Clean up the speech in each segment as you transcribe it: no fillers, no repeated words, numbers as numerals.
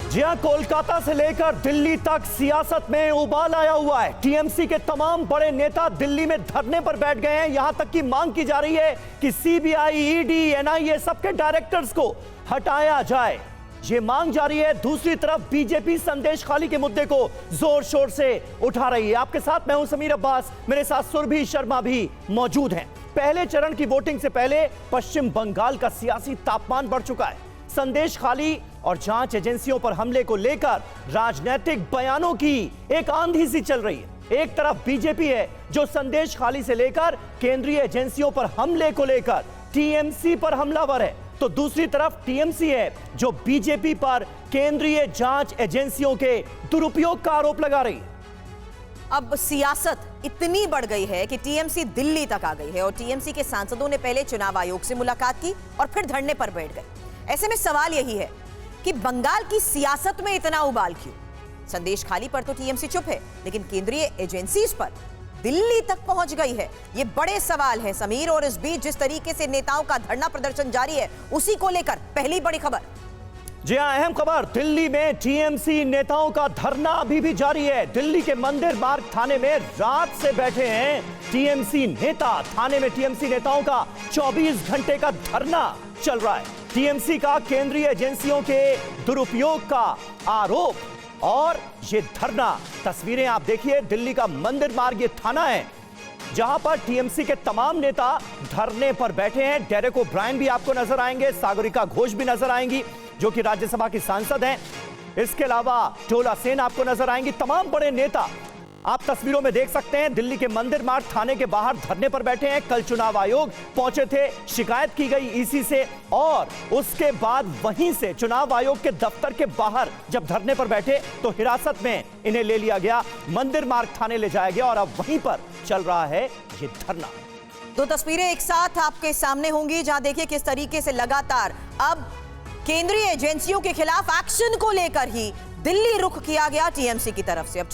जी हां, कोलकाता से लेकर दिल्ली तक सियासत में उबाल आया हुआ है। टीएमसी के तमाम बड़े नेता दिल्ली में धरने पर बैठ गए हैं। यहां तक की मांग की जा रही है कि सीबीआई, ईडी, एनआईए सबके डायरेक्टर्स को हटाया जाए। ये मांग जारी है। दूसरी तरफ बीजेपी संदेश खाली के मुद्दे को जोर शोर से उठा रही है। आपके साथ मैं हूं समीर अब्बास, मेरे साथ सुरभि शर्मा भी मौजूद हैं। पहले चरण की वोटिंग से पहले पश्चिम बंगाल का सियासी तापमान बढ़ चुका है। संदेश खाली और जांच एजेंसियों पर हमले को लेकर राजनीतिक बयानों की एक आंधी सी चल रही है। एक तरफ बीजेपी है जो संदेश खाली से लेकर केंद्रीय एजेंसियों पर हमले को लेकर टीएमसी पर हमलावर है, तो दूसरी तरफ टीएमसी है जो बीजेपी पर केंद्रीय जांच एजेंसियों के दुरुपयोग का आरोप लगा रही है। अब सियासत इतनी बढ़ गई है कि टीएमसी दिल्ली तक आ गई है और टीएमसी के सांसदों ने पहले चुनाव आयोग से मुलाकात की और फिर धरने पर बैठ गए। ऐसे में सवाल यही है कि बंगाल की सियासत में इतना उबाल क्यों? संदेश खाली पर तो टीएमसी चुप है, लेकिन केंद्रीय एजेंसीज पर दिल्ली तक पहुंच गई है। ये बड़े सवाल हैं समीर, और इस बीच जिस तरीके से नेताओं का धरना प्रदर्शन जारी है, उसी को लेकर पहली बड़ी खबर। जी हां, अहम खबर। दिल्ली में टीएमसी नेताओं का धरना अभी भी जारी है। दिल्ली के मंदिर मार्ग थाने में रात से बैठे हैं टीएमसी नेता। थाने में टीएमसी नेताओं का 24 घंटे का धरना चल रहा है। टीएमसी का केंद्रीय एजेंसियों के दुरुपयोग का आरोप और ये धरना। तस्वीरें आप देखिए, दिल्ली का मंदिर मार्ग ये थाना है जहां पर टीएमसी के तमाम नेता धरने पर बैठे हैं। डेरेक ओब्रायन भी आपको नजर आएंगे, सागरिका घोष भी नजर आएंगी जो कि राज्यसभा की सांसद हैं। इसके अलावा टोला सेन आपको नजर आएंगी। तमाम बड़े नेता आप तस्वीरों में देख सकते हैं दिल्ली के मंदिर मार्ग थाने के बाहर धरने पर बैठे हैं। कल चुनाव आयोग पहुंचे थे, शिकायत की गई ईसी से, और उसके बाद वहीं से चुनाव आयोग के दफ्तर के बाहर जब धरने पर बैठे तो हिरासत में इन्हें ले लिया गया, मंदिर मार्ग थाने ले जाया गया और अब वहीं पर चल रहा है ये धरना। दो तस्वीरें एक साथ आपके सामने होंगी जहां देखिए किस तरीके से लगातार अब केंद्रीय एजेंसियों के खिलाफ एक्शन को लेकर ही दिल्ली रुख किया गया टीएमसी की तरफ से। अब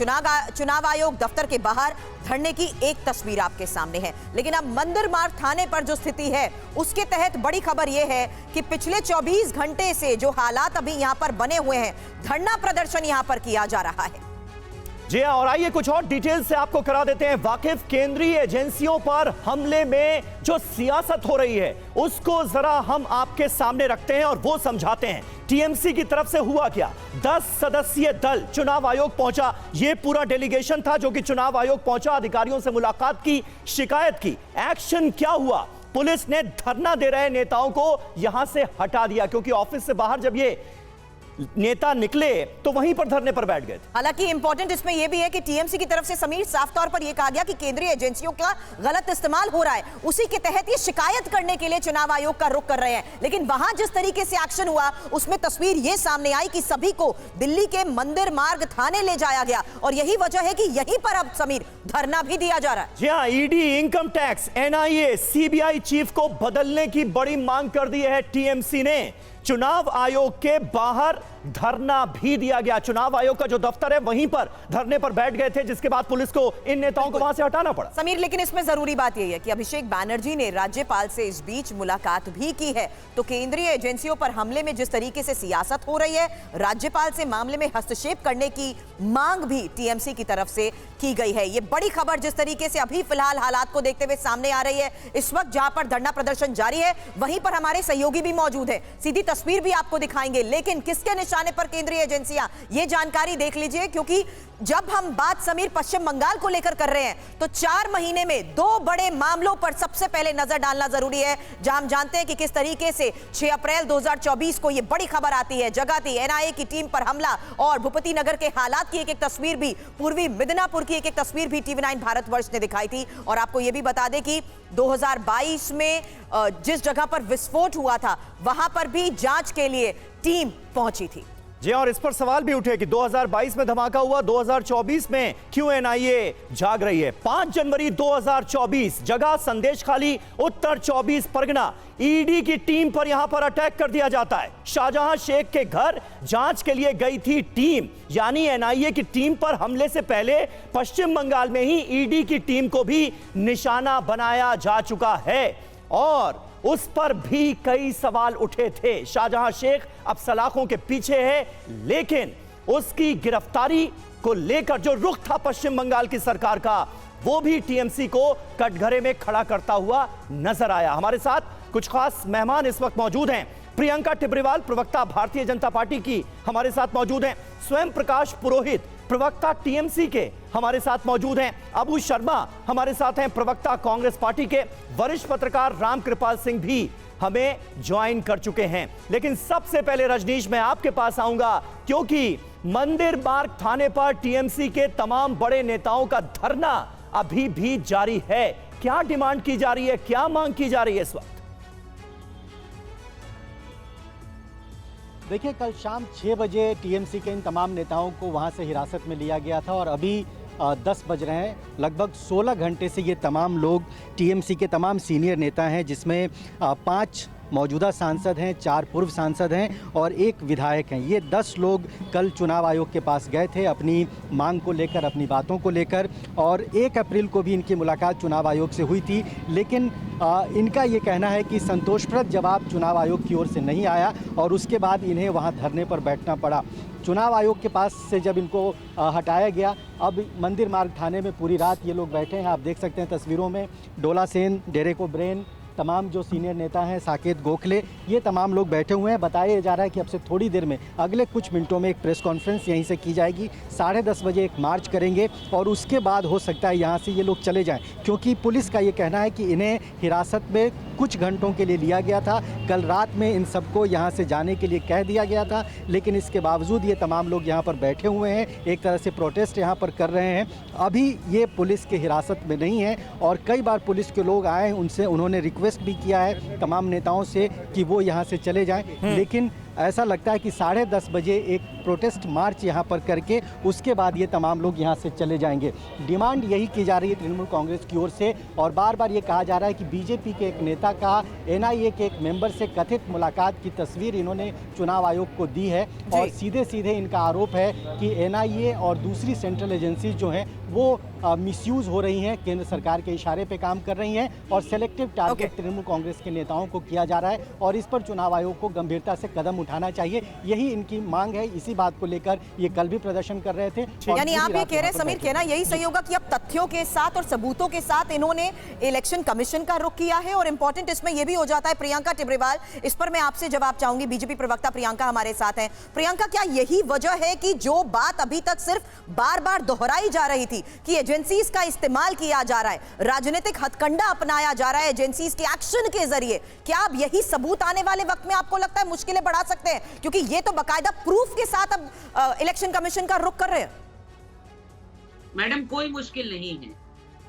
चुनाव आयोग दफ्तर के बाहर धरने की एक तस्वीर आपके सामने है, लेकिन अब मंदिर मार्ग थाने पर जो स्थिति है उसके तहत बड़ी खबर यह है कि पिछले 24 घंटे से जो हालात अभी यहां पर बने हुए हैं, धरना प्रदर्शन यहां पर किया जा रहा है। जी हां, और आइए कुछ और डिटेल से आपको करा देते हैं वाकिफ। केंद्रीय एजेंसियों पर हमले में जो सियासत हो रही है उसको जरा हम आपके सामने रखते हैं और वो समझाते हैं टीएमसी की तरफ से हुआ क्या। 10 सदस्यीय दल चुनाव आयोग पहुंचा। ये पूरा डेलीगेशन था जो कि चुनाव आयोग पहुंचा, अधिकारियों से मुलाकात की, शिकायत की। एक्शन क्या हुआ? पुलिस ने धरना दे रहे नेताओं को यहां से हटा दिया, क्योंकि ऑफिस से बाहर जब ये नेता निकले तो वहीं पर धरने पर बैठ गए थे। हालांकि इंपॉर्टेंट इसमें यह भी है कि टीएमसी की तरफ से समीर साफ तौर पर यह कहा गया कि केंद्रीय एजेंसियों का गलत इस्तेमाल हो रहा है, उसी के तहत ये शिकायत करने के लिए चुनाव आयोग का रुख कर रहे हैं। लेकिन वहां जिस तरीके से एक्शन हुआ उसमें तस्वीर यह सामने आई कि सभी को दिल्ली के मंदिर मार्ग थाने ले जाया गया, और यही वजह है कि यहीं पर अब समीर धरना भी दिया जा रहा है। जी हां, ED, income tax, NIA, CBI chief को बदलने की बड़ी मांग कर दी है टीएमसी ने। चुनाव आयोग के बाहर धरना भी दिया गया। चुनाव आयोग का जो दफ्तर है वहीं पर धरने पर बैठ गए थे, जिसके बाद पुलिस को इन नेताओं को वहां से हटाना पड़ा। समीर, लेकिन इसमें जरूरी बात यही है कि अभिषेक बैनर्जी ने राज्यपाल से इस बीच मुलाकात भी की है, तो केंद्रीय एजेंसियों पर हमले में जिस तरीके से सियासत हो रही है, राज्यपाल से मामले में हस्तक्षेप करने की मांग भी टीएमसी की तरफ से की गई है। ये बड़ी खबर जिस तरीके से अभी फिलहाल हालात को देखते हुए सामने आ रही है। इस वक्त जहां पर धरना प्रदर्शन जारी है वहीं पर हमारे सहयोगी भी मौजूद है, सीधी तस्वीर भी आपको दिखाएंगे। लेकिन किसके निशाने पर केंद्रीय एजेंसियां, ये जानकारी देख लीजिए, क्योंकि जब हम बात समीर पश्चिम बंगाल को लेकर कर रहे हैं तो 4 महीने में 2 बड़े मामलों पर सबसे पहले नजर डालना जरूरी है, जहां हम जानते हैं कि किस तरीके से 6 अप्रैल 2024 को यह बड़ी खबर आती है। जगह थी एनआईए की टीम पर हमला, और भूपति नगर के हालात की एक तस्वीर भी, पूर्वी मिदनापुर की एक तस्वीर भी टीवी9 भारतवर्ष ने दिखाई थी। और आपको यह भी बता दें कि 2022 में जिस जगह पर विस्फोट हुआ था वहां पर भी जांच के लिए टीम पहुंची थी। जी, और इस पर सवाल भी उठे कि 2022 में धमाका हुआ, 2024 में क्यों एनआईए जाग रही है। 5 जनवरी 2024, जगह संदेश खाली, उत्तर 24 परगना। ईडी की टीम पर यहां पर अटैक कर दिया जाता है। शाहजहां शेख के घर जांच के लिए गई थी टीम, यानी एनआईए की टीम पर हमले से पहले पश्चिम बंगाल में ही ईडी की टीम को भी निशाना बनाया जा चुका है। और उस पर भी कई सवाल उठे थे। शाहजहां शेख अब सलाखों के पीछे है, लेकिन उसकी गिरफ्तारी को लेकर जो रुख था पश्चिम बंगाल की सरकार का, वो भी टीएमसी को कटघरे में खड़ा करता हुआ नजर आया। हमारे साथ कुछ खास मेहमान इस वक्त मौजूद हैं। प्रियंका टिब्रीवाल, प्रवक्ता भारतीय जनता पार्टी की, हमारे साथ मौजूद हैं। स्वयं प्रकाश पुरोहित, प्रवक्ता टीएमसी के, हमारे साथ मौजूद हैं। अबू शर्मा हमारे साथ हैं, प्रवक्ता कांग्रेस पार्टी के। वरिष्ठ पत्रकार रामकृपाल सिंह भी हमें ज्वाइन कर चुके हैं। लेकिन सबसे पहले रजनीश, मैं आपके पास आऊंगा, क्योंकि मंदिर मार्ग थाने पर टीएमसी के तमाम बड़े नेताओं का धरना अभी भी जारी है। क्या डिमांड की जा रही है, क्या मांग की जा रही है इस वक्त? देखिए, कल शाम 6 बजे टीएमसी के इन तमाम नेताओं को वहां से हिरासत में लिया गया था और अभी 10 बज रहे हैं। लगभग 16 घंटे से ये तमाम लोग, टीएमसी के तमाम सीनियर नेता हैं, जिसमें 5 मौजूदा सांसद हैं, 4 पूर्व सांसद हैं और 1 विधायक हैं। ये 10 लोग कल चुनाव आयोग के पास गए थे अपनी मांग को लेकर, अपनी बातों को लेकर, और 1 अप्रैल को भी इनकी मुलाकात चुनाव आयोग से हुई थी। लेकिन इनका ये कहना है कि संतोषप्रद जवाब चुनाव आयोग की ओर से नहीं आया और उसके बाद इन्हें वहाँ धरने पर बैठना पड़ा। चुनाव आयोग के पास से जब इनको हटाया गया, अब मंदिर मार्ग थाने में पूरी रात ये लोग बैठे हैं। आप देख सकते हैं तस्वीरों में, डोला सेन, डेरेक ओब्रेन, तमाम जो सीनियर नेता हैं, साकेत गोखले, ये तमाम लोग बैठे हुए हैं। बताया जा रहा है कि अब से थोड़ी देर में, अगले कुछ मिनटों में एक प्रेस कॉन्फ्रेंस यहीं से की जाएगी। 10:30 बजे एक मार्च करेंगे और उसके बाद हो सकता है यहाँ से ये लोग चले जाएं, क्योंकि पुलिस का ये कहना है कि इन्हें हिरासत में कुछ घंटों के लिए लिया गया था। कल रात में इन सबको यहाँ से जाने के लिए कह दिया गया था, लेकिन इसके बावजूद ये तमाम लोग यहाँ पर बैठे हुए हैं, एक तरह से प्रोटेस्ट यहाँ पर कर रहे हैं। अभी ये पुलिस के हिरासत में नहीं है और कई बार पुलिस के लोग आए, उन्होंने रिक्वेस्ट भी किया है तमाम नेताओं से कि वो यहाँ से चले जाएं, लेकिन ऐसा लगता है कि 10:30 बजे एक प्रोटेस्ट मार्च यहाँ पर करके उसके बाद ये तमाम लोग यहाँ से चले जाएंगे। डिमांड यही की जा रही है तृणमूल कांग्रेस की ओर से, और बार बार ये कहा जा रहा है कि बीजेपी के एक नेता का एनआईए के एक मेंबर से कथित मुलाकात की तस्वीर इन्होंने चुनाव आयोग को दी है और सीधे सीधे इनका आरोप है कि एनआईए और दूसरी सेंट्रल एजेंसी जो हैं वो मिसयूज़ हो रही हैं, केंद्र सरकार के इशारे पे काम कर रही हैं और सेलेक्टिव टारगेट तृणमूल कांग्रेस के नेताओं को किया जा रहा है और इस पर चुनाव आयोग को गंभीरता से कदम उठाना चाहिए। यही इनकी मांग है। इसी बात को लेकर ये कल भी प्रदर्शन कर रहे थे। यानी आप ये कह रहे हैं समीर, कहना यही सही होगा कि अब तथ्यों के साथ और सबूतों के साथ इन्होंने इलेक्शन कमीशन का रुख किया है। और इंपॉर्टेंट इसमें यह भी हो जाता है, प्रियंका टिब्रीवाल, इस पर मैं आपसे जवाब चाहूंगी। बीजेपी प्रवक्ता प्रियंका हमारे साथ हैं। प्रियंका, क्या यही वजह है कि जो बात अभी तक सिर्फ बार बार दोहराई जा रही थी कि एजेंसीज का इस्तेमाल किया जा रहा है, राजनीतिक हथकंडा अपनाया जा रहा है एजेंसीज के एक्शन के जरिए, क्या अब यही सबूत आने वाले वक्त में आपको लगता है मुश्किलें बढ़ा सकते हैं? क्योंकि ये तो बाकायदा प्रूफ के साथ अब इलेक्शन कमीशन का रुख कर रहे हैं। मैडम, कोई मुश्किल नहीं है।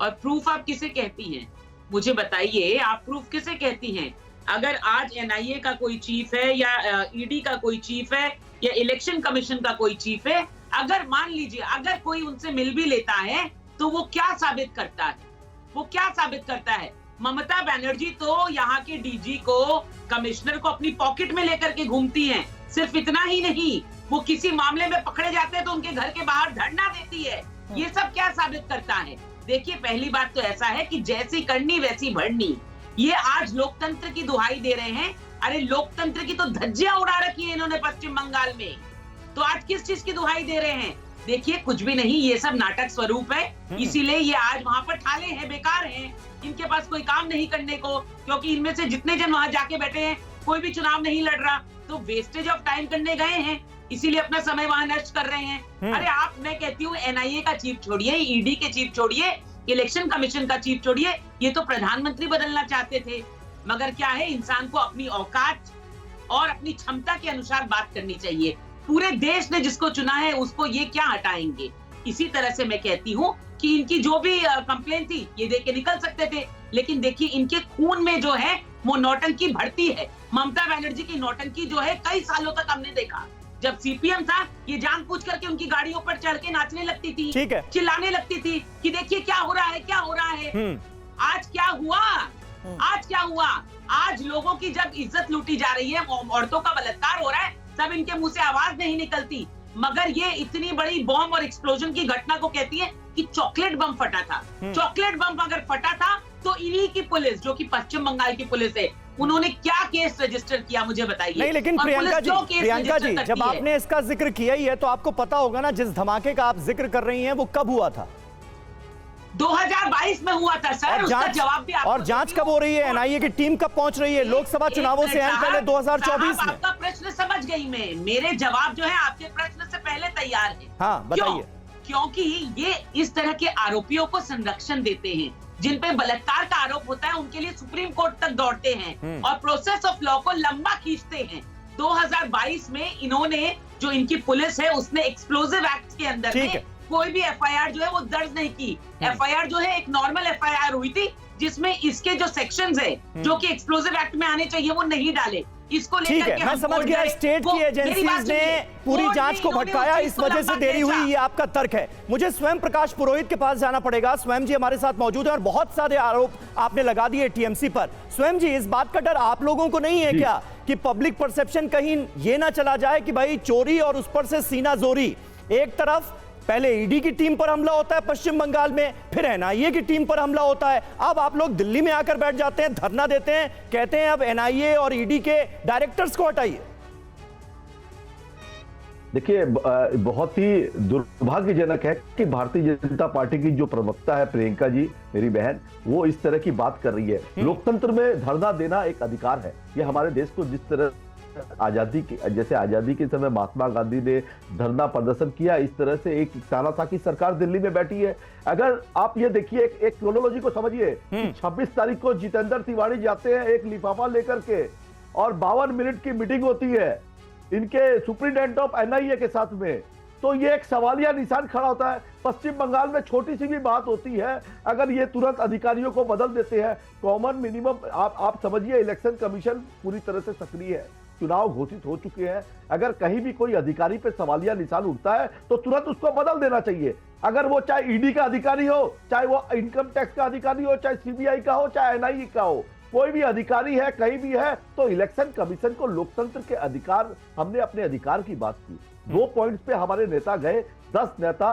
और प्रूफ आप किसे कहती हैं? मुझे बताइए, आप प्रूफ किसे कहती हैं? अगर आज एनआईए का कोई चीफ है या ईडी का कोई चीफ है या इलेक्शन कमीशन का कोई चीफ है, अगर मान लीजिए अगर कोई उनसे मिल भी लेता है तो वो क्या साबित करता है? वो क्या साबित करता है? ममता बनर्जी तो यहाँ के डीजी को, कमिश्नर को अपनी पॉकेट में लेकर के घूमती हैं। सिर्फ इतना ही नहीं, वो किसी मामले में पकड़े जाते हैं तो उनके घर के बाहर धरना देती है। ये सब क्या साबित करता है? देखिए, पहली बात तो ऐसा है कि जैसी करनी वैसी भरनी, ये आज लोकतंत्र की दुहाई दे रहे हैं। अरे लोकतंत्र की तो धज्जियां उड़ा रखी है इन्होंने पश्चिम बंगाल में, तो आज किस चीज की दुहाई दे रहे हैं? देखिए, कुछ भी नहीं, ये सब नाटक स्वरूप है। इसीलिए ये आज वहां पर ठाले हैं, बेकार हैं, इनके पास कोई काम नहीं करने को, क्योंकि इनमें से जितने जन वहां जाके बैठे हैं कोई भी चुनाव नहीं लड़ रहा, तो वेस्टेज ऑफ टाइम करने गए हैं, इसीलिए अपना समय वहां नष्ट कर रहे हैं। अरे आप, मैं कहती हूँ एनआईए का चीफ छोड़िए, ईडी के चीफ छोड़िए, इलेक्शन कमीशन का चीफ छोड़िए, ये तो प्रधानमंत्री बदलना चाहते थे। मगर क्या है, इंसान को अपनी औकात और अपनी क्षमता के अनुसार बात करनी चाहिए। पूरे देश ने जिसको चुना है उसको ये क्या हटाएंगे? इसी तरह से मैं कहती हूँ कि इनकी जो भी कंप्लेन थी ये दे के निकल सकते थे, लेकिन देखिए इनके खून में जो है वो नौटंकी बढ़ती है। ममता बनर्जी की नौटंकी जो है कई सालों तक हमने देखा। जब सीपीएम था, ये जानबूझ करके उनकी गाड़ियों पर चढ़ के नाचने लगती थी, चिल्लाने लगती थी कि देखिए क्या हो रहा है, क्या हो रहा है। आज क्या हुआ? आज क्या हुआ? आज लोगों की जब इज्जत लूटी जा रही है, औरतों का बलात्कार हो रहा है, सब इनके मुंह से आवाज नहीं निकलती। मगर ये इतनी बड़ी बॉम्ब और एक्सप्लोजन की घटना को कहती है कि चॉकलेट बम फटा था। चॉकलेट बम अगर फटा था तो इन्हीं की पुलिस, जो कि पश्चिम बंगाल की पुलिस है, उन्होंने क्या केस रजिस्टर किया मुझे बताइए। नहीं, लेकिन और प्रियंका पुलिस जी, जो केस प्रियंका जी, रजिस्टर जब करती है। आपने इसका जिक्र किया ही है तो आपको पता होगा ना जिस धमाके का आप जिक्र कर रही हैं वो कब हुआ था? 2022 में हुआ था सर, उसका जवाब भी आपको और जांच देती हूँ। कब हो रही है? एनआईए की टीम कब पहुंच रही है? लोकसभा चुनावों से साहब, पहले 2024 में। आपका प्रश्न समझ गई मैं, मेरे जवाब जो है आपके प्रश्न से पहले तैयार है। हाँ, बताइए। क्योंकि ये इस तरह के आरोपियों को संरक्षण देते हैं, जिन पे बलात्कार का आरोप होता है, उनके लिए सुप्रीम कोर्ट तक दौड़ते हैं और प्रोसेस ऑफ लॉ को लंबा खींचते हैं। 2022 में इन्होंने, जो इनकी पुलिस है, उसने एक्सप्लोजिव एक्ट के अंदर में कोई भी एफआईआर जो है वो दर्ज नहीं की। एफआईआर जो है एक नॉर्मल एफआईआर हुई थी, जिसमें इसके जो सेक्शंस है जो कि एक्सप्लोजिव एक्ट में आने चाहिए वो नहीं डाले। इसको ठीक है, मैं समझ गया। स्टेट की एजेंसीज ने पूरी जांच को भटकाया, इस वजह से देरी हुई, ये आपका तर्क है। मुझे स्वयं प्रकाश पुरोहित के पास जाना पड़ेगा। स्वयं जी हमारे साथ मौजूद है और बहुत सारे आरोप आपने लगा दिए टीएमसी पर। स्वयं जी, इस बात का डर आप लोगों को नहीं है क्या कि पब्लिक परसेप्शन कहीं ये ना चला जाए कि भाई चोरी और उस पर से सीना जोरी? एक तरफ पहले ईडी की टीम पर हमला होता है पश्चिम बंगाल में, फिर एनआईए की टीम पर हमला होता है, अब आप लोग दिल्ली में आकर बैठ जाते हैं, धरना देते हैं, कहते हैं अब एनआईए और ईडी के डायरेक्टर्स को हटाइए। देखिए, बहुत ही दुर्भाग्यजनक है कि भारतीय जनता पार्टी की जो प्रवक्ता है प्रियंका जी, मेरी बहन, वो इस तरह की बात कर रही है। लोकतंत्र में धरना देना एक अधिकार है। ये हमारे देश को जिस तरह जैसे आजादी के समय महात्मा गांधी ने धरना प्रदर्शन किया, इस तरह से एक तानाशाही सरकार दिल्ली में बैठी है। अगर आप ये देखिए, एक क्रोनोलॉजी को समझिए। 26 तारीख को जितेंद्र तिवारी जाते हैं एक लिफाफा लेकर के और 52 मिनट की मीटिंग होती है इनके सुप्रिंटेंडेंट ऑफ एनआईए के साथ में। तो ये एक सवालिया निशान खड़ा होता है। पश्चिम बंगाल में छोटी सी भी बात होती है, अगर ये तुरंत अधिकारियों को बदल देते हैं। कॉमन मिनिमम आप समझिए, इलेक्शन कमीशन पूरी तरह से सक्रिय है, चुनाव घोषित हो चुके हैं। अगर कहीं भी कोई अधिकारी पे सवालिया निशान उठता है तो तुरंत उसको बदल देना चाहिए। अगर वो चाहे ईडी का अधिकारी हो, चाहे वो इनकम टैक्स का अधिकारी हो, चाहे सीबीआई का हो, चाहे एनआईए का हो, कोई भी अधिकारी है कहीं भी है, तो इलेक्शन कमीशन को लोकतंत्र के अधिकार, हमने अपने अधिकार की बात की। 2 पॉइंट्स पे हमारे नेता गए, 10 नेता,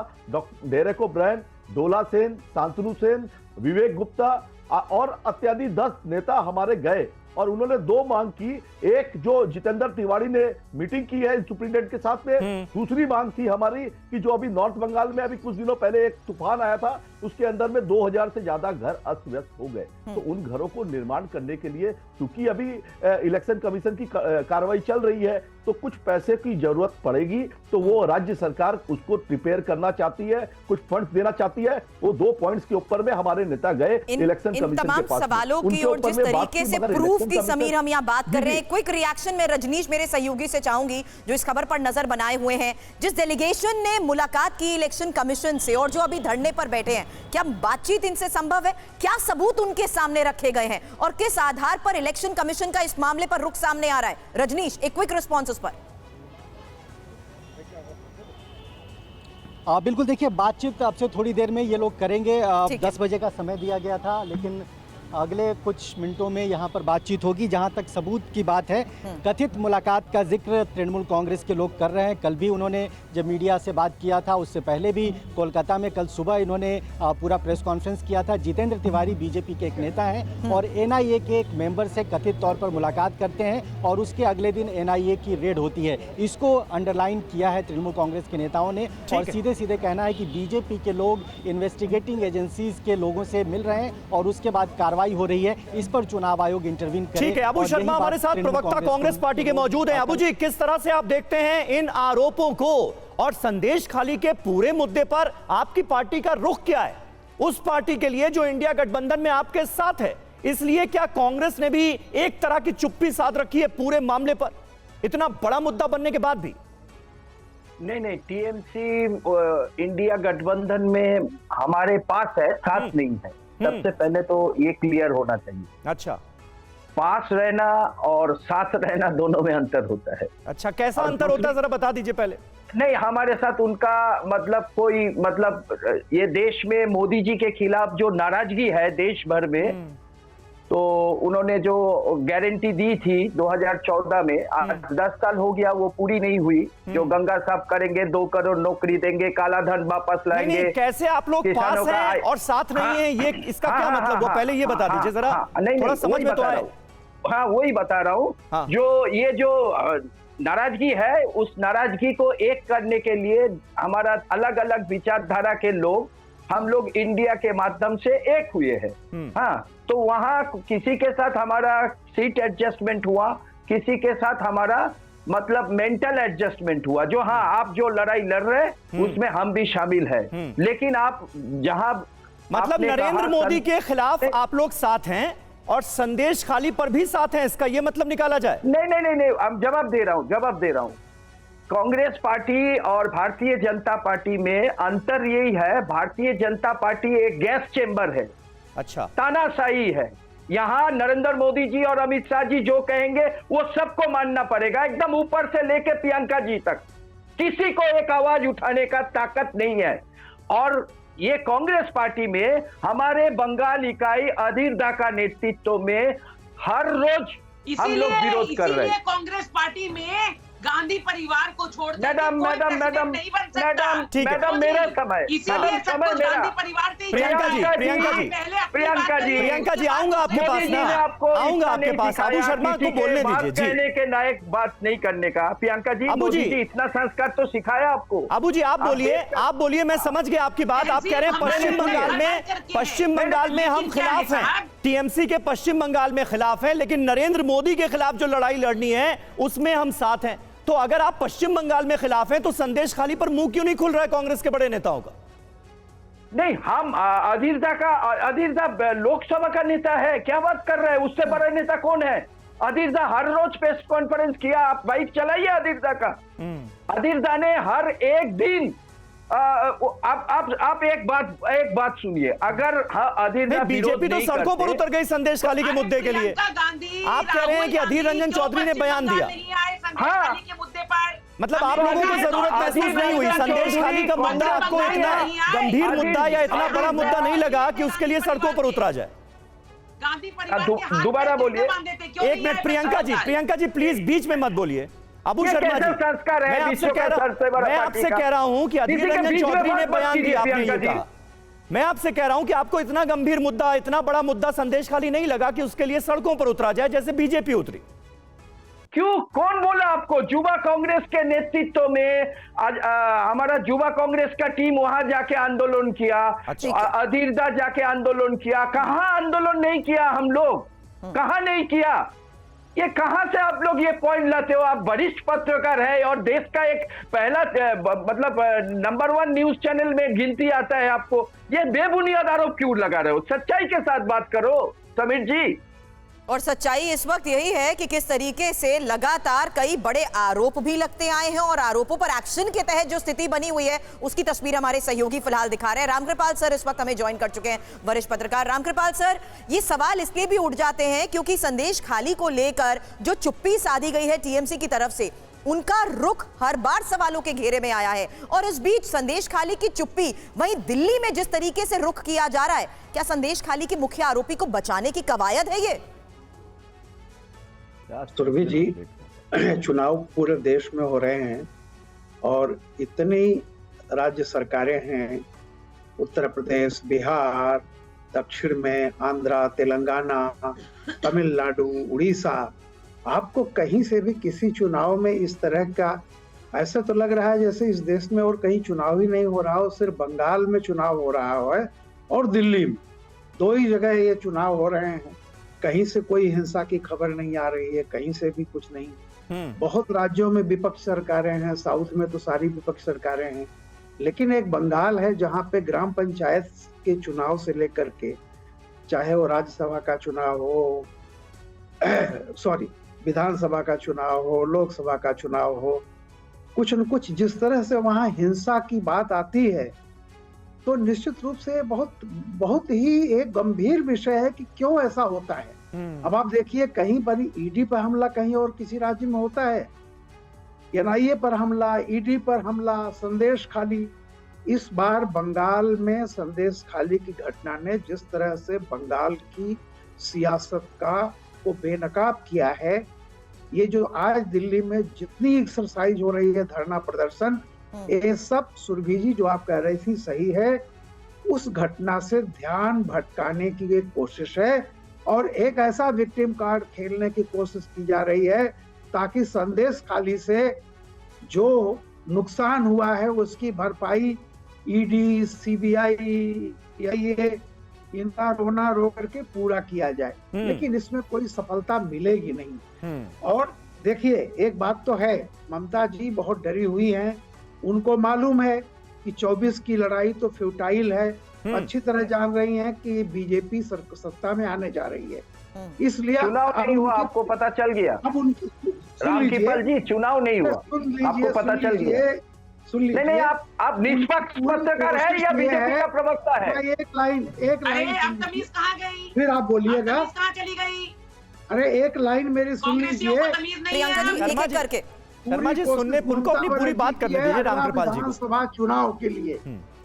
डेरेक ओब्रायन, डोला सेन, शांतनु सेन, विवेक गुप्ता और इत्यादि 10 नेता हमारे गए और उन्होंने 2 मांग की। एक, जो जितेंद्र तिवारी ने मीटिंग की है सुप्रिंटेंडेंट के साथ में। दूसरी मांग थी हमारी कि जो अभी नॉर्थ बंगाल में अभी कुछ दिनों पहले एक तूफान आया था, उसके अंदर में 2000 से ज्यादा घर अस्त व्यस्त हो गए। तो उन घरों को निर्माण करने के लिए, क्योंकि अभी इलेक्शन कमीशन की कार्रवाई चल रही है, तो कुछ पैसे की जरूरत पड़ेगी। तो वो राज्य सरकार उसको प्रिपेयर करना चाहती है, कुछ फंड्स देना चाहती है। वो 2 पॉइंट्स के ऊपर में हमारे नेता गए इलेक्शन कमीशन के पास। तमाम सवालों की और जिस तरीके से प्रूफ की समीर हम यहाँ बात कर रहे हैं, क्विक रिएक्शन में रजनीश मेरे सहयोगी से चाहूंगी जो इस खबर पर नजर बनाए हुए हैं। जिस डेलीगेशन ने मुलाकात की इलेक्शन कमीशन से और जो अभी धरने पर बैठे हैं, क्या बातचीत इनसे संभव है? क्या सबूत उनके सामने रखे गए हैं और किस आधार पर इलेक्शन कमीशन का इस मामले पर रुख सामने आ रहा है? रजनीश, एक क्विक रिस्पॉन्स उस पर। बिल्कुल, देखिए, बातचीत अब से थोड़ी देर में ये लोग करेंगे। 10 बजे का समय दिया गया था, लेकिन अगले कुछ मिनटों में यहाँ पर बातचीत होगी। जहाँ तक सबूत की बात है, कथित मुलाकात का जिक्र तृणमूल कांग्रेस के लोग कर रहे हैं। कल भी उन्होंने जब मीडिया से बात किया था, उससे पहले भी कोलकाता में कल सुबह इन्होंने पूरा प्रेस कॉन्फ्रेंस किया था। जितेंद्र तिवारी बीजेपी के एक नेता हैं और एनआईए के एक मेंबर से कथित तौर पर मुलाकात करते हैं और उसके अगले दिन एनआईए की रेड होती है। इसको अंडरलाइन किया है तृणमूल कांग्रेस के नेताओं ने और सीधे सीधे कहना है कि बीजेपी के लोग इन्वेस्टिगेटिंग एजेंसीज के लोगों से मिल रहे हैं और उसके बाद कार्रवाई हो रही है। इस पर चुनाव आयोग इंटरवीन करे। ठीक है, अबू शर्मा हमारे साथ प्रवक्ता कांग्रेस पार्टी के मौजूद हैं। अबू जी, किस तरह से आप देखते हैं इन आरोपों को और संदेश खाली के पूरे मुद्दे पर आपकी पार्टी का रुख क्या है? उस पार्टी के लिए जो इंडिया गठबंधन में आपके साथ है, इसलिए क्या कांग्रेस ने भी एक तरह की चुप्पी साध रखी है पूरे मामले पर, इतना बड़ा मुद्दा बनने के बाद भी? नहीं, टीएमसी इंडिया गठबंधन में हमारे पास है, साथ नहीं है। सबसे पहले तो ये क्लियर होना चाहिए। अच्छा, पास रहना और साथ रहना दोनों में अंतर होता है। अच्छा, कैसा अंतर होता है, जरा बता दीजिए पहले। नहीं, हमारे साथ उनका कोई ये देश में मोदी जी के खिलाफ जो नाराजगी है देश भर में, तो उन्होंने जो गारंटी दी थी 2014 में, आज 10 साल हो गया, वो पूरी नहीं हुई। जो गंगा साफ करेंगे, 2 करोड़ नौकरी देंगे, काला धन वापस लाएंगे। नहीं, कैसे आप लोग पास हैं और साथ नहीं है, ये इसका क्या मतलब? वो पहले ये बता दीजिए जरा, थोड़ा समझ में तो आए। हाँ वही बता रहा हूँ। हाँ। जो ये जो नाराजगी है, उस नाराजगी को एक करने के लिए हमारा अलग अलग विचारधारा के लोग, हम लोग इंडिया के माध्यम से एक हुए हैं। हाँ, तो वहाँ किसी के साथ हमारा सीट एडजस्टमेंट हुआ, किसी के साथ हमारा मतलब मेंटल एडजस्टमेंट हुआ। जो हाँ, आप जो लड़ाई लड़ रहे उसमें हम भी शामिल है, लेकिन आप जहाँ मतलब नरेंद्र मोदी के खिलाफ आप लोग साथ हैं और संदेश खाली पर भी साथ हैं, इसका ये मतलब निकाला जाए? नहीं, अब जवाब दे रहा हूं। कांग्रेस पार्टी और भारतीय जनता पार्टी में अंतर यही है, भारतीय जनता पार्टी एक गैस चेंबर है। अच्छा, तानाशाही है। यहाँ नरेंद्र मोदी जी और अमित शाह जी जो कहेंगे वो सबको मानना पड़ेगा, एकदम ऊपर से लेके प्रियंका जी तक। किसी को एक आवाज उठाने का ताकत नहीं है। और ये कांग्रेस पार्टी में हमारे बंगाल इकाई अधीर दा का नेतृत्व में हर रोज हम लोग विरोध कर रहे हैं। कांग्रेस पार्टी में गांधी परिवार को छोड़ मैडम मेरा समय, मैडम प्रियंका जी आऊंगा आपके पास ना, आऊंगा आपके पास। अबू शर्मा को बोलने दीजिए जी। कहने के लायक बात नहीं करने का। प्रियंका जी, अबू जी इतना संस्कार तो सिखाया आपको। अबू जी आप बोलिए, मैं समझ गया आपकी बात। आप कह रहे हैं पश्चिम बंगाल में हम खिलाफ हैं, टीएमसी के पश्चिम बंगाल में खिलाफ हैं, लेकिन नरेंद्र मोदी के खिलाफ जो लड़ाई लड़नी है उसमें हम साथ हैं। तो अगर आप पश्चिम बंगाल में खिलाफ हैं तो संदेश खाली पर मुंह क्यों नहीं खुल रहा है कांग्रेस के बड़े नेताओं का? नहीं, हम अधीर दा लोकसभा का नेता है, क्या बात कर रहे हैं? उससे बड़ा नेता कौन है? अधीर दा हर रोज प्रेस कॉन्फ्रेंस किया, आप बाइक चलाइए अधीर दा का। अधीर दा ने हर एक दिन आप एक बात सुनिए, अगर अधीर दा बीजेपी तो सड़कों पर उतर गई संदेश खाली के मुद्दे के लिए। आप कह रहे हैं कि अधीर रंजन चौधरी ने बयान दिया। हाँ, मतलब आप लोगों को जरूरत महसूस नहीं हुई? संदेश खाली का मुद्दा आपको इतना गंभीर मुद्दा या इतना बड़ा मुद्दा नहीं लगा कि उसके लिए सड़कों पर उतरा जाए? दोबारा बोलिए। एक मिनट प्रियंका जी प्लीज बीच में मत बोलिए। अबू शर्मा जी, मैं आपसे कह रहा हूं कि अधीर रंजन चौधरी ने बयान दिया, आपने ये कहा। मैं आपसे कह रहा हूं कि आपको इतना गंभीर मुद्दा, इतना बड़ा मुद्दा संदेश खाली नहीं लगा कि उसके लिए सड़कों पर उतरा जाए जैसे बीजेपी उतरी? क्यों? कौन बोला आपको? युवा कांग्रेस के नेतृत्व में हमारा युवा कांग्रेस का टीम वहां जाके आंदोलन किया। अधीर दा जाके आंदोलन किया। कहां आंदोलन नहीं किया हम लोग? कहां नहीं किया? ये कहां से आप लोग ये पॉइंट लाते हो? आप वरिष्ठ पत्रकार है और देश का एक पहला मतलब नंबर 1 न्यूज चैनल में गिनती आता है आपको। ये बेबुनियाद आरोप क्यों लगा रहे हो? सच्चाई के साथ बात करो समीर जी। और सच्चाई इस वक्त यही है कि किस तरीके से लगातार कई बड़े आरोप भी लगते आए हैं और आरोपों पर एक्शन के तहत जो स्थिति बनी हुई है उसकी तस्वीर हमारे सहयोगी फिलहाल दिखा रहे हैं। रामकृपाल सर इस वक्त हमें ज्वाइन कर चुके हैं, वरिष्ठ पत्रकार। रामकृपाल सर, ये सवाल इसलिए भी उठ जाते हैं क्योंकि संदेश खाली को लेकर जो चुप्पी साधी गई है टीएमसी की तरफ से, उनका रुख हर बार सवालों के घेरे में आया है। और इस बीच संदेश खाली की चुप्पी, वहीं दिल्ली में जिस तरीके से रुख किया जा रहा है, क्या संदेश खाली की मुख्य आरोपी को बचाने की कवायद है ये? सुरभि जी, चुनाव पूरे देश में हो रहे हैं और इतनी राज्य सरकारें हैं, उत्तर प्रदेश, बिहार, दक्षिण में आंध्रा, तेलंगाना, तमिलनाडु, उड़ीसा। आपको कहीं से भी किसी चुनाव में इस तरह का ऐसा तो लग रहा है जैसे इस देश में और कहीं चुनाव ही नहीं हो रहा हो, सिर्फ बंगाल में चुनाव हो रहा है और दिल्ली में, 2 ही जगह ये चुनाव हो रहे हैं। कहीं से कोई हिंसा की खबर नहीं आ रही है, कहीं से भी कुछ नहीं। बहुत राज्यों में विपक्ष सरकारें हैं, साउथ में तो सारी विपक्ष सरकारें हैं, लेकिन एक बंगाल है जहां पे ग्राम पंचायत के चुनाव से लेकर के, चाहे वो राज्यसभा का चुनाव हो, विधानसभा का चुनाव हो, लोकसभा का चुनाव हो, कुछ न कुछ जिस तरह से वहां हिंसा की बात आती है तो निश्चित रूप से बहुत ही एक गंभीर विषय है कि क्यों ऐसा होता है। अब आप देखिए, कहीं पर ईडी पर हमला कहीं और किसी राज्य में होता है, एनआईए पर हमला, ईडी पर हमला, संदेश खाली। इस बार बंगाल में संदेश खाली की घटना ने जिस तरह से बंगाल की सियासत को बेनकाब किया है, ये जो आज दिल्ली में जितनी एक्सरसाइज हो रही है, धरना प्रदर्शन, ये सब सुरभि जी जो आप कह रही थी सही है। उस घटना से ध्यान भटकाने की एक कोशिश है और एक ऐसा विक्टिम कार्ड खेलने की कोशिश की जा रही है ताकि संदेश खाली से जो नुकसान हुआ है उसकी भरपाई ईडी, सीबीआई, ये इनका रोना रो करके पूरा किया जाए, लेकिन इसमें कोई सफलता मिलेगी नहीं। और देखिए एक बात तो है, ममता जी बहुत डरी हुई हैं, उनको मालूम है कि 24 की लड़ाई तो फ्यूटाइल है, अच्छी तरह जान रही हैं कि बीजेपी सत्ता में आने जा रही है, इसलिए चुनाव नहीं हुआ, आपको पता चल गया। अब उनकी रामकृपाल जी, चुनाव नहीं हुआ, आपको पता चल गया। सुन लीजिए, नहीं, आप निष्पक्ष पत्रकार है या बीजेपी का प्रवक्ता है? एक लाइन अब तमीज कहाँ गई? फिर आप बोलिएगा। तमीज कहाँ चली गई? अरे एक लाइन मेरी सुन कांग्रेसियों लीजिए। को तमीज नहीं प्रियंका जी है। एक-एक करके शर्मा जी सुनने, उनको अपनी पूरी बात करने दीजिए रामकृपाल जी को। विधानसभा चुनाव के लिए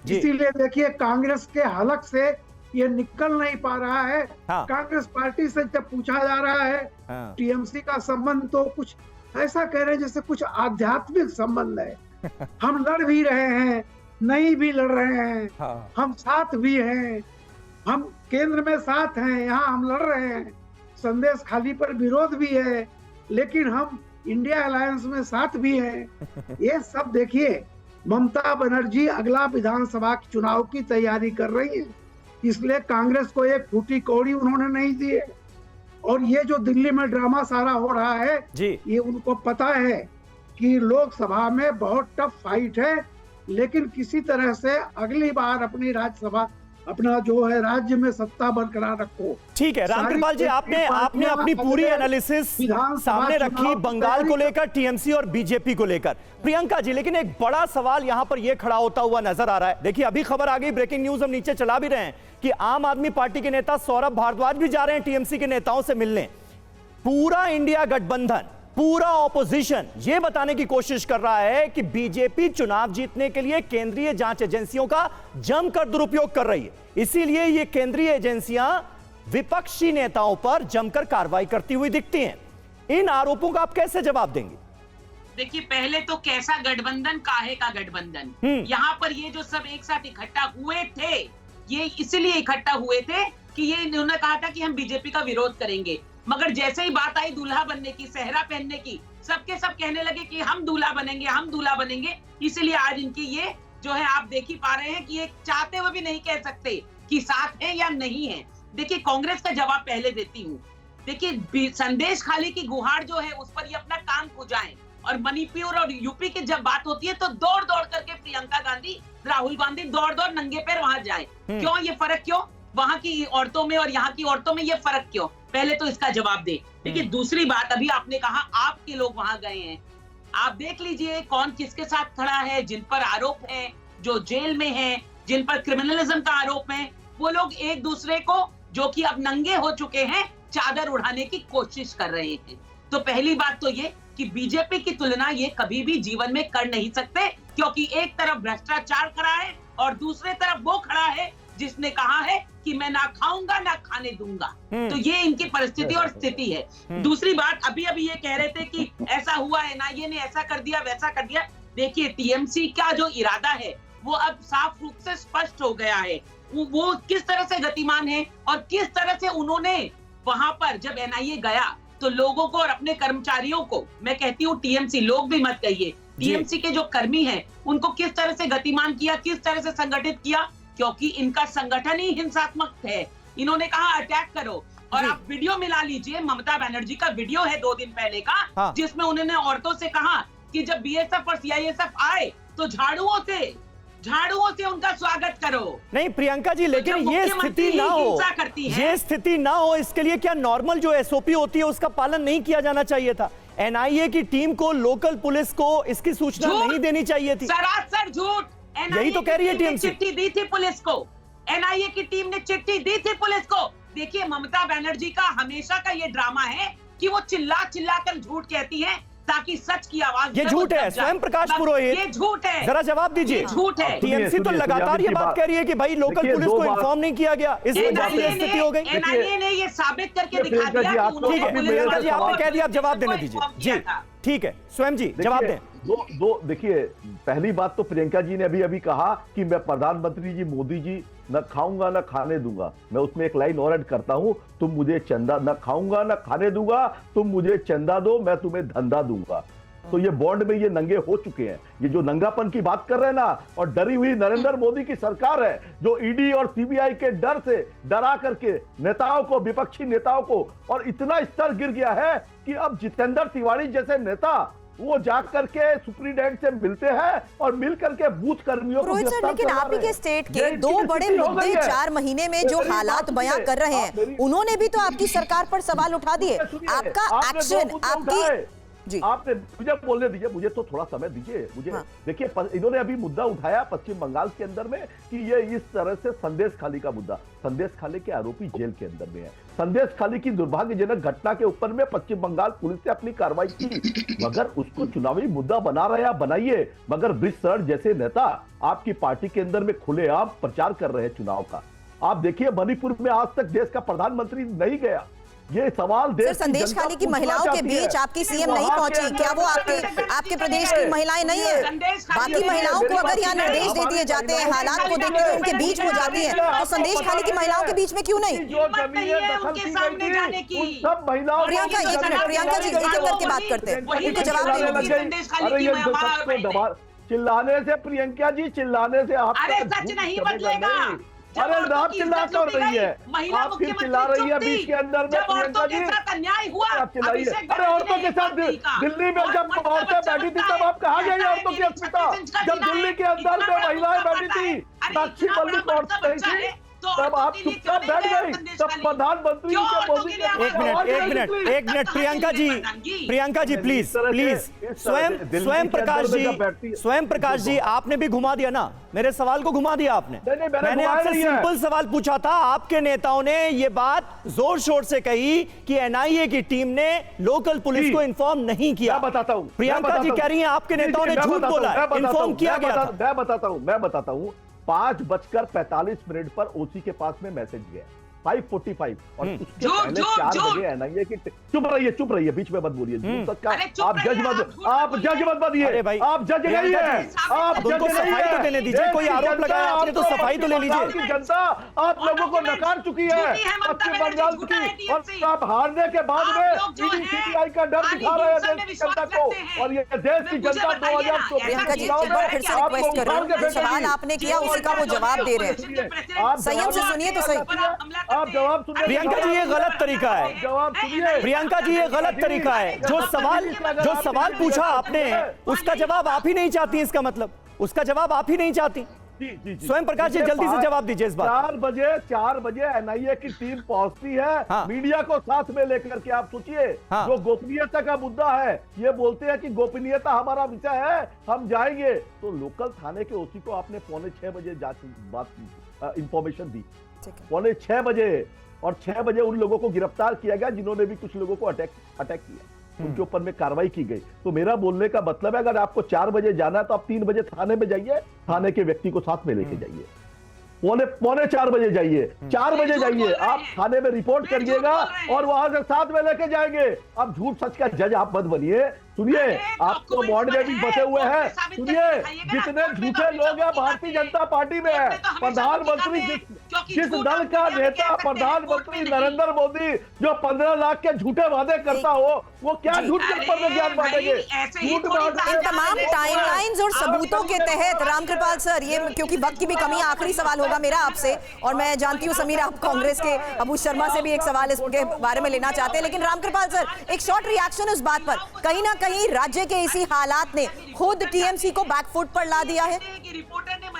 जी। इसीलिए देखिए कांग्रेस के हलक से ये निकल नहीं पा रहा है। हाँ। कांग्रेस पार्टी से जब पूछा जा रहा है हाँ। टीएमसी का संबंध, तो कुछ ऐसा कह रहे हैं जैसे कुछ आध्यात्मिक संबंध है। हम लड़ भी रहे हैं, नहीं भी लड़ रहे हैं, हाँ। हम साथ भी हैं, हम केंद्र में साथ हैं, यहाँ हम लड़ रहे हैं, संदेश खाली पर विरोध भी है, लेकिन हम इंडिया अलायंस में साथ भी हैं। ये सब देखिए, ममता बनर्जी अगला विधानसभा चुनाव की तैयारी कर रही है, इसलिए कांग्रेस को एक फूटी कौड़ी उन्होंने नहीं दी है। और ये जो दिल्ली में ड्रामा सारा हो रहा है जी। ये उनको पता है कि लोकसभा में बहुत टफ फाइट है, लेकिन किसी तरह से अगली बार अपनी राज्यसभा, अपना जो है राज्य में सत्ता बरकरार रखो। ठीक है रामकृपाल जी, आपने अपनी पूरी एनालिसिस सामने रखी बंगाल को लेकर, टीएमसी और बीजेपी को लेकर। प्रियंका जी, लेकिन एक बड़ा सवाल यहां पर यह खड़ा होता हुआ नजर आ रहा है। देखिए अभी खबर आ गई, ब्रेकिंग न्यूज हम नीचे चला भी रहे हैं कि आम आदमी पार्टी के नेता सौरभ भारद्वाज भी जा रहे हैं टीएमसी के नेताओं से मिलने। पूरा इंडिया गठबंधन, पूरा ऑपोजिशन यह बताने की कोशिश कर रहा है कि बीजेपी चुनाव जीतने के लिए केंद्रीय जांच एजेंसियों का जमकर दुरुपयोग कर रही है, इसीलिए ये केंद्रीय एजेंसियां विपक्षी नेताओं पर जमकर कार्रवाई करती हुई दिखती हैं। इन आरोपों का आप कैसे जवाब देंगे? देखिए पहले तो कैसा गठबंधन, काहे का गठबंधन? यहाँ पर ये जो सब एक साथ इकट्ठा हुए थे, ये इसलिए इकट्ठा हुए थे कि ये इन्होंने कहा था कि हम बीजेपी का विरोध करेंगे, मगर जैसे ही बात आई दूल्हा बनने की, सेहरा पहनने की, सबके सब कहने लगे कि हम दूल्हा बनेंगे, हम दूल्हा बनेंगे। इसलिए आज इनकी ये जो है आप देख ही पा रहे हैं कि ये चाहते हुए भी नहीं कह सकते कि साथ है या नहीं है। देखिए कांग्रेस का जवाब पहले देती हूँ। देखिए संदेश खाली की गुहार जो है उस पर ये अपना कान खुजाएं, और मणिपुर और यूपी की जब बात होती है तो दौड़ दौड़ करके प्रियंका गांधी, राहुल गांधी दौड़ दौड़ नंगे पैर वहां जाए। क्यों ये फर्क, क्यों वहां की औरतों में और यहाँ की औरतों में ये फर्क क्यों? पहले तो इसका जवाब दे। देखिए दूसरी बात, अभी आपने कहा आपके लोग वहां गए हैं, आप देख लीजिए कौन किसके साथ खड़ा है, जिन पर आरोप है, जो जेल में है, जिन पर क्रिमिनलिज्म का आरोप है, वो लोग एक दूसरे को जो कि अब नंगे हो चुके हैं चादर उड़ाने की कोशिश कर रहे हैं। तो पहली बात तो ये कि बीजेपी की तुलना ये कभी भी जीवन में कर नहीं सकते, क्योंकि एक तरफ भ्रष्टाचार खड़ा है और दूसरे तरफ वो खड़ा है जिसने कहा है कि मैं ना खाऊंगा ना खाने दूंगा। तो ये इनकी परिस्थिति और स्थिति है। दूसरी बात, अभी ये कह रहे थे कि ऐसा हुआ, एनआईए ने ऐसा कर दिया, वैसा कर दिया। देखिए टीएमसी का जो इरादा है वो अब साफ रूप से स्पष्ट हो गया है, वो किस तरह से गतिमान है और किस तरह से उन्होंने वहां पर जब एनआईए गया तो लोगों को और अपने कर्मचारियों को, मैं कहती हूँ टीएमसी, लोग भी मत कहिए, टीएमसी के जो कर्मी हैं उनको किस तरह से गतिमान किया, किस तरह से संगठित किया, क्योंकि इनका संगठन ही हिंसात्मक है। इन्होंने कहा अटैक करो, और आप वीडियो मिला लीजिए, ममता बनर्जी का वीडियो है 2 दिन पहले का, जिसमें उन्होंने औरतों से कहा कि जब बीएसएफ और सीआईएसएफ आए तो झाड़ुओं से उनका स्वागत करो। नहीं प्रियंका जी, लेकिन ये स्थिति ना हो, ये स्थिति ना हो, इसके लिए क्या नॉर्मल जो एसओपी होती है उसका पालन नहीं किया जाना चाहिए था? एनआईए की टीम को, लोकल पुलिस को इसकी सूचना नहीं देनी चाहिए थी? सरासर झूठ। यही तो कह रही है टीएमसी। चिट्ठी दी थी पुलिस को, एनआईए की टीम ने चिट्ठी दी थी पुलिस को। देखिए ममता बनर्जी का हमेशा का ये ड्रामा है कि वो चिल्ला चिल्ला कर झूठ कहती है ताकि सच की आवाज, ये झूठ है। स्वयं प्रकाश पुरोहित, ये झूठ है, जरा जवाब दीजिए। झूठ है। टीएमसी तो लगातार ये बात कह रही है कि भाई लोकल पुलिस को इन्फॉर्म नहीं किया गया, इस वजह से स्थिति हो गई। एनआईए ने ये साबित करके दिखा दिया कि उन्होंने, ठीक है प्रियंका जी, आपने कह दिया, आप जवाब देने दीजिए। जी ठीक है, स्वयं जी जवाब दें। दो देखिए, पहली बात तो प्रियंका जी ने अभी अभी कहा कि मैं प्रधानमंत्री जी मोदी जी न खाऊंगा न खाने दूंगा। मैं उसमें एक लाइन और ऐड करता हूं, तुम मुझे चंदा, न खाऊंगा न खाने दूंगा, तुम मुझे चंदा दो, मैं तुम्हें धंधा दूंगा। तो ये बॉन्ड में ये नंगे हो चुके हैं। ये जो नंगापन की बात कर रहे हैं ना, और डरी हुई नरेंद्र मोदी की सरकार है जो ईडी और सीबीआई के डर से डरा करके नेताओं को, विपक्षी नेताओं को, और इतना स्तर गिर गया है कि अब जितेंद्र तिवारी जैसे नेता वो जाकर के सुप्रीडेंट से मिलते हैं और मिल करके बूथ कर्मियों को रोहित सर, लेकिन आप ही के स्टेट के दो बड़े मुद्दे 4 महीने में जो हालात बयां कर रहे हैं, उन्होंने भी तो आपकी सरकार पर सवाल उठा दिए। आपका एक्शन, आपकी जी, आपने मुझे बोलने दीजिए, मुझे तो थोड़ा समय दीजिए मुझे। हाँ। देखिए, इन्होंने अभी मुद्दा उठाया पश्चिम बंगाल के अंदर में कि ये इस तरह से संदेश खाली का मुद्दा। संदेश खाली के आरोपी जेल के अंदर में है। संदेश खाली की दुर्भाग्यजनक घटना के ऊपर में पश्चिम बंगाल पुलिस ने अपनी कार्रवाई की, मगर उसको चुनावी मुद्दा बना रहे हैं, बनाइए। मगर ब्रिज शरण जैसे नेता आपकी पार्टी के अंदर में खुलेआम प्रचार कर रहे हैं चुनाव का। आप देखिए, मणिपुर में आज तक देश का प्रधानमंत्री नहीं गया। ये सवाल सर, संदेश खाली की महिलाओं के बीच आपकी सीएम नहीं पहुंची, क्या वो आपके प्रदेश की महिलाएं नहीं है? बाकी महिलाओं को अगर यहाँ निर्देश दे दिए जाते हैं, हालात को देखते हुए उनके बीच हो जाती है, तो संदेश खाली की महिलाओं के बीच में क्यों नहीं? प्रियंका, एक मिनट, प्रियंका जी, एक एक करके बात करते हैं, उनको जवाब दीजिए। चिल्लाने से, प्रियंका जी चिल्लाने से आपका सच नहीं बदलेगा। अरे आप चिल्ला क्यों रही है? आप फिर चिल्ला रही है बीच के अंदर में, प्रियंका जी अन्याय हुआ, आप चिल्लाइए। अरे औरतों के साथ दिल्ली में जब औरतें बैठी थी तब आप कहाँ गई औरतों की अस्मिता? जब दिल्ली के अंदर में महिलाएं बैठी थी, साक्षी मलिक औरतें नहीं थी, तब आप चुपचाप बैठ गई। तब प्रधानमंत्री एक मिनट प्रियंका जी प्लीज स्वयं प्रकाश जी आपने भी घुमा दिया ना, मेरे सवाल को घुमा दिया आपने। मैंने आपसे सिंपल सवाल पूछा था। आपके नेताओं ने ये बात जोर शोर से कही कि एनआईए की टीम ने लोकल पुलिस को इन्फॉर्म नहीं किया। मैं बताता हूं, प्रियंका जी कह रही हैं आपके नेताओं ने झूठ बोला, इन्फॉर्म किया गया था। मैं बताता हूं 5:45 पर ओसी के पास में मैसेज गया 5:45 और उसके पहले 4 बजे एनआईए की। चुप रहिए, बीच में मत बोलिए। आप जज मत बनिए, आप जज नहीं है। आप उनको सफाई तो देने दीजिए, कोई आरोप लगाया आपने तो सफाई तो ले लीजिए। जनता आप लोगों को नकार चुकी है पश्चिम बंगाल की, और आप हारने के बाद में सीबीआई का डर दिखा रहे हैं देश की जनता को। और ये देश की जनता 2024 सवाल आपने किया, उसी का वो जवाब दे रहे हैं। संयम से सुनिए तो सही। आप जवाब सुनिए। प्रियंका जी ये गलत तरीका है। जवाब सुनिए। प्रियंका जी ये गलत तरीका है। जो सवाल पूछा आपने उसका जवाब आप ही नहीं चाहती, इसका मतलब उसका जवाब आप ही नहीं चाहती। जी। स्वयं प्रकाश जी जल्दी से जवाब दीजिए इस बात। 4 बजे एनआईए की टीम पहुंचती है। हाँ। मीडिया को साथ में लेकर के आप सोचिए। हाँ। जो गोपनीयता का मुद्दा है, ये बोलते हैं कि गोपनीयता हमारा विषय है, हम जाएंगे। तो लोकल थाने के ओसी को आपने 5:45 बजे इंफॉर्मेशन दी, 5:45 बजे, और 6 बजे उन लोगों को गिरफ्तार किया गया जिन्होंने भी कुछ लोगों को अटैक किया, उनके ऊपर में कार्रवाई की गई। तो मेरा बोलने का मतलब है, अगर आपको 4 बजे जाना है तो आप 3 बजे थाने में जाइए, थाने के व्यक्ति को साथ में लेके जाइए। 3:45 बजे जाइए, 4 बजे जाइए, आप थाने में रिपोर्ट करिएगा और वहां से साथ में लेके जाएंगे। अब झूठ सच का जज आप मत बनिए। सुनिए, आपको बॉन्ड में भी बचे हुए हैं। सुनिए, जितने झूठे लोग हैं भारतीय जनता पार्टी में है, प्रधानमंत्री जिस दल का नेता प्रधानमंत्री नरेंद्र मोदी जो 15 लाख के झूठे वादे करता हो, वो क्या झूठ के ऊपर में ज्ञान बांटेंगे? इन तमाम टाइमलाइंस और सबूतों के तहत रामकृपाल सर, ये क्योंकि वक्त की भी कमी, आखिरी सवाल होगा मेरा आपसे, और मैं जानती हूँ समीर आप कांग्रेस के अबू शर्मा से भी एक सवाल इसके बारे में लेना चाहते हैं, लेकिन रामकृपाल सर एक शॉर्ट रिएक्शन उस बात पर। कहीं ना कहीं राज्य के इसी हालात ने खुद टीएमसी को बैकफुट पर ला दिया है।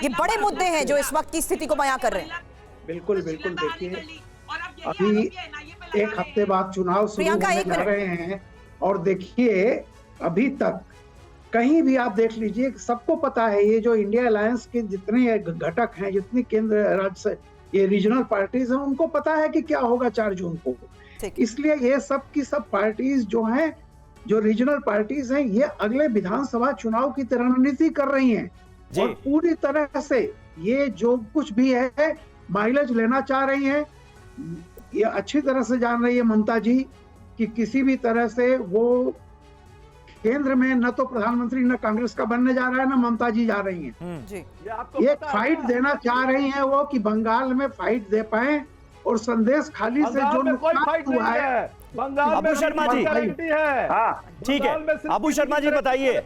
ये बड़े मुद्दे हैं जो इस वक्त की स्थिति को बयां कर रहे हैं। बिल्कुल देखिए, अभी एक हफ्ते बाद चुनाव शुरू होने जा रहे हैं, और देखिए अभी तक कहीं भी आप देख लीजिए, सबको पता है ये जो इंडिया अलायंस के जितने घटक हैं, जितनी केंद्र राज्य से ये रीजनल पार्टीज हैं, उनको पता है कि क्या होगा 4 जून को। इसलिए ये सब की सब पार्टीज जो हैं, जो रीजनल पार्टीज हैं, ये अगले विधानसभा चुनाव की रणनीति कर रही हैं, और पूरी तरह से ये जो कुछ भी है माइलेज लेना चाह रही हैं। ये अच्छी तरह से जान रही है ममता जी कि किसी भी तरह से वो केंद्र में न तो प्रधानमंत्री न कांग्रेस का बनने जा रहा है, न ममता जी जा रही हैं। जी ये आपको एक पता है फाइट ना? देना चाह रही हैं वो कि बंगाल में फाइट दे पाए, और संदेश खाली से बंगाल जो में कोई नुकसान फाइट हुआ नहीं है, है। बंगाल अबू में शर्मा सिर्फ जी। गारंटी है। हाँ ठीक बंगाल में है, सिर्फ अबू शर्मा जी बताइए,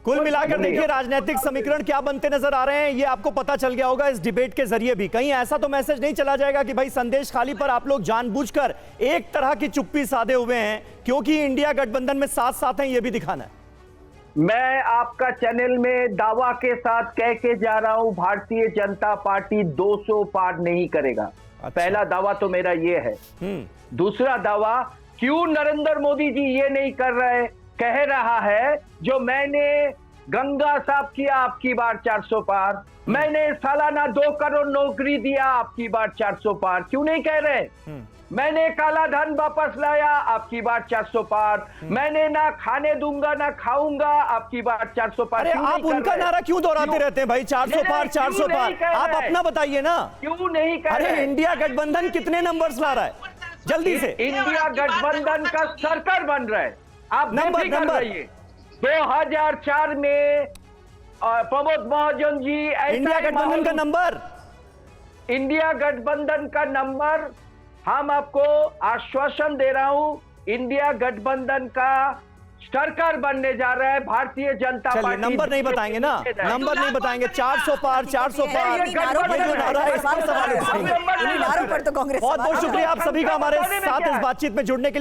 कुल मिलाकर देखिए राजनीतिक समीकरण क्या बनते नजर आ रहे हैं, ये आपको पता चल गया होगा इस डिबेट के जरिए भी। कहीं ऐसा तो मैसेज नहीं चला जाएगा कि भाई संदेश खाली पर आप लोग जानबूझकर एक तरह की चुप्पी साधे हुए हैं क्योंकि इंडिया गठबंधन में साथ साथ हैं, ये भी दिखाना है। मैं आपका चैनल में दावा के साथ कह के जा रहा हूं, भारतीय जनता पार्टी 200 पार नहीं करेगा। अच्छा। पहला दावा तो मेरा ये है। दूसरा दावा, क्यों नरेंद्र मोदी जी ये नहीं कर रहे, कह रहा है जो मैंने गंगा साफ किया आपकी बार 400 पार, मैंने सालाना 2 करोड़ नौकरी दिया आपकी बार 400 पार, क्यों नहीं कह रहे? मैंने काला धन वापस लाया आपकी बार 400 पार, मैंने ना खाने दूंगा ना खाऊंगा आपकी बार 400 पार। अरे क्यों आप नहीं कर उनका रहे? नारा क्यों दोहराते क्यों? रहते हैं भाई? 400 पार, 400 क्यों पार, नहीं कह आप रहे? अपना बताइए ना। क्यों नहीं कर अरे रहे? इंडिया गठबंधन कितने नंबर्स ला रहा है जल्दी से? इंडिया गठबंधन का सरकार बन रहा है, आप नंबर, बेफिक्र नंबर। रहिए। 2004 में प्रमोद महाजन जी इंडिया गठबंधन का नंबर, इंडिया गठबंधन का नंबर, हम आपको आश्वासन दे रहा हूं, इंडिया गठबंधन का सरकार बनने जा रहा है भारतीय जनता चलिए पार्टी। नंबर नहीं बताएंगे ना, नंबर नहीं बताएंगे। 400 पार, 400 पार, इन्हीं नारों पर ये जो नारा है इस पर सवाल उठाएंगे। इन्हीं नारों पर तो कांग्रेस बहुत बहुत सवाल शुक्रिया आप सभी का हमारे बताने में साथ क्या इस है? बातचीत में जुड़ने के लिए।